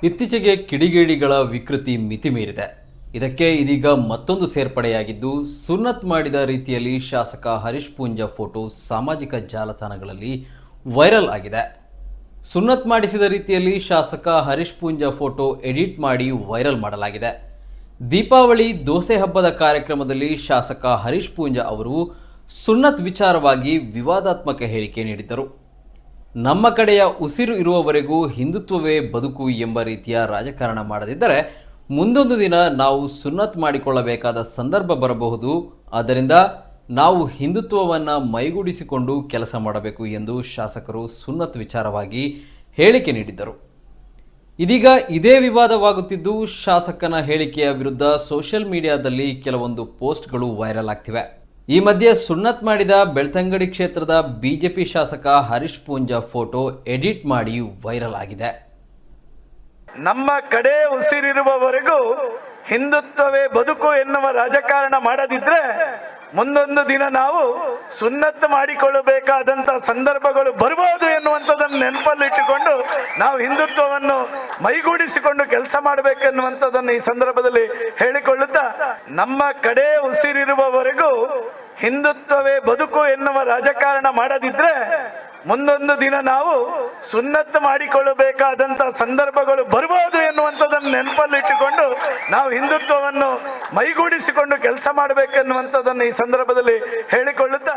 ಇತ್ತೀಚೆಗೆ ಕಿಡಿಗೇಡಿಗಳ ವಿಕೃತಿ ಮಿತಿ ಮೀರಿದೆ. ಇದಕ್ಕೆ ಇದೀಗ ಮತ್ತೊಂದು ಸೇರ್ಪಡೆಯಾಗಿದ್ದು, ಸುನ್ನತ್ ಮಾಡಿದ ರೀತಿಯಲ್ಲಿ ಶಾಸಕ ಹರೀಶ್ ಪೂಂಜಾ ಫೋಟೋ ಸಾಮಾಜಿಕ ಜಾಲತಾಣಗಳಲ್ಲಿ ವೈರಲ್ ಆಗಿದೆ. ಸುನ್ನತ್ ಮಾಡಿಸಿದ ರೀತಿಯಲ್ಲಿ ಶಾಸಕ ಹರೀಶ್ ಪೂಂಜಾ ಫೋಟೋ ಎಡಿಟ್ ಮಾಡಿ ವೈರಲ್ ಮಾಡಲಾಗಿದೆ. ದೀಪಾವಳಿ ದೋಸೆ ಹಬ್ಬದ ಕಾರ್ಯಕ್ರಮದಲ್ಲಿ ಶಾಸಕ ಹರೀಶ್ ಪೂಂಜಾ ಅವರು ಸುನ್ನತ್ ವಿಚಾರವಾಗಿ ವಿವಾದಾತ್ಮಕ ಹೇಳಿಕೆ ನೀಡಿದ್ದರು. ನಮ್ಮ ಕಡೆಯ ಉಸಿರು ಇರುವವರೆಗೂ ಹಿಂದುತ್ವವೇ ಬದುಕು ಎಂಬ ರೀತಿಯ ರಾಜಕಾರಣ ಮಾಡದಿದ್ದರೆ ಮುಂದೊಂದು ದಿನ ನಾವು ಸುನ್ನತ್ ಮಾಡಿಕೊಳ್ಳಬೇಕಾದ ಸಂದರ್ಭ ಬರಬಹುದು. ಆದ್ದರಿಂದ ನಾವು ಹಿಂದುತ್ವವನ್ನು ಮೈಗೂಡಿಸಿಕೊಂಡು ಕೆಲಸ ಮಾಡಬೇಕು ಎಂದು ಶಾಸಕರು ಸುನ್ನತ್ ವಿಚಾರವಾಗಿ ಹೇಳಿಕೆ ನೀಡಿದ್ದರು. ಇದೀಗ ಇದೇ ವಿವಾದವಾಗುತ್ತಿದ್ದು, ಶಾಸಕನ ಹೇಳಿಕೆಯ ವಿರುದ್ಧ ಸೋಷಿಯಲ್ ಮೀಡಿಯಾದಲ್ಲಿ ಕೆಲವೊಂದು ಪೋಸ್ಟ್ಗಳು ವೈರಲ್ ಆಗ್ತಿವೆ. ಈ ಮಧ್ಯೆ ಸುನ್ನತ್ ಮಾಡಿದ ಬೆಳ್ತಂಗಡಿ ಕ್ಷೇತ್ರದ ಬಿಜೆಪಿ ಶಾಸಕ ಹರೀಶ್ ಪೂಂಜಾ ಫೋಟೋ ಎಡಿಟ್ ಮಾಡಿ ವೈರಲ್ ಆಗಿದೆ. ನಮ್ಮ ಕಡೆ ಉಸಿರಿರುವವರೆಗೂ ಹಿಂದುತ್ವವೇ ಬದುಕು ಎನ್ನುವ ರಾಜಕಾರಣ ಮಾಡದಿದ್ರೆ ಮುಂದೊಂದು ದಿನ ನಾವು ಸುನ್ನತ್ ಮಾಡಿಕೊಳ್ಳಬೇಕಾದಂತ ಸಂದರ್ಭಗಳು ಬರಬಹುದು ಎನ್ನುವಂಥದ್ದನ್ನು ನೆನಪಲ್ಲಿಟ್ಟುಕೊಂಡು ನಾವು ಹಿಂದುತ್ವವನ್ನು ಮೈಗೂಡಿಸಿಕೊಂಡು ಕೆಲಸ ಮಾಡಬೇಕೆನ್ನುವಂಥದ್ದನ್ನು ಈ ಸಂದರ್ಭದಲ್ಲಿ ಹೇಳಿಕೊಳ್ಳುತ್ತಾ, ನಮ್ಮ ಕಡೆ ಉಸಿರಿರುವವರೆಗೂ ಹಿಂದುತ್ವವೇ ಬದುಕು ಎನ್ನುವ ರಾಜಕಾರಣ ಮಾಡದಿದ್ರೆ ಮುಂದೊಂದು ದಿನ ನಾವು ಸುನ್ನತ್ ಮಾಡಿಕೊಳ್ಳಬೇಕಾದಂತ ಸಂದರ್ಭಗಳು ಬರಬಹುದು ಎನ್ನುವಂಥದ್ದನ್ನು ನೆನಪಲ್ಲಿಟ್ಟುಕೊಂಡು ನಾವು ಹಿಂದುತ್ವವನ್ನು ಮೈಗೂಡಿಸಿಕೊಂಡು ಕೆಲಸ ಮಾಡಬೇಕೆನ್ನುವಂಥದ್ದನ್ನು ಈ ಸಂದರ್ಭದಲ್ಲಿ ಹೇಳಿಕೊಳ್ಳುತ್ತಾ